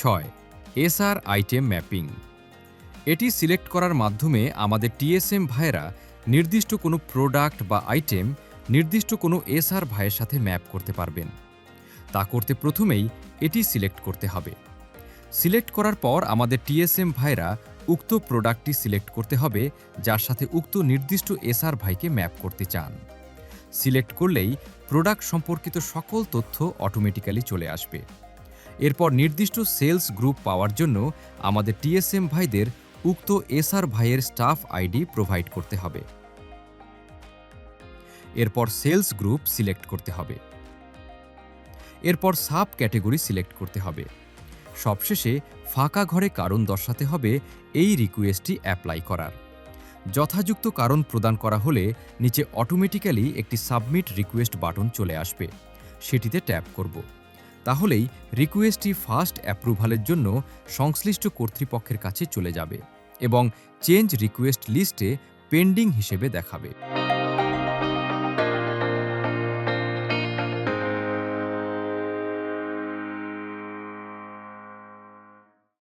6. SR item mapping. এটি select করার মাধ্যমে আমাদের টিএসএম ভাইয়েরা নির্দিষ্ট কোনো প্রোডাক্ট বা আইটেম নির্দিষ্ট কোনো এসআর ভাইয়ের সাথে ম্যাপ করতে পারবেন। তা করতে প্রথমেই এটি সিলেক্ট করতে হবে। সিলেক্ট করার পর আমাদের টিএসএম ভাইয়েরা উক্ত প্রোডাক্টটি সিলেক্ট করতে হবে যার সাথে উক্ত নির্দিষ্ট এসআর ভাইকে ম্যাপ করতে চান। সিলেক্ট করলেই প্রোডাক্ট সম্পর্কিত সকল তথ্য অটোমেটিক্যালি চলে আসবে। এরপর নির্দিষ্ট সেলস গ্রুপ পাওয়ার জন্য আমাদের টিএসএম ভাইদের উক্ত এসআর ভাইয়ের স্টাফ আইডি প্রোভাইড করতে হবে। এরপর সেলস গ্রুপ সিলেক্ট করতে হবে। এরপর সাব ক্যাটেগরি সিলেক্ট করতে হবে। সবশেষে ফাঁকা ঘরে কারণ দর্শাতে হবে এই রিকোয়েস্টটি অ্যাপ্লাই করার। যথাযুক্ত কারণ প্রদান করা হলে নিচে অটোমেটিক্যালি একটি সাবমিট রিকোয়েস্ট বাটন চলে আসবে, সেটিতে ট্যাপ করব। তাহলেই রিকোয়েস্টটি ফার্স্ট অ্যাপ্রুভালের জন্য সংশ্লিষ্ট কর্তৃপক্ষের কাছে চলে যাবে এবং চেঞ্জ রিকোয়েস্ট লিস্টে পেন্ডিং হিসেবে দেখাবে।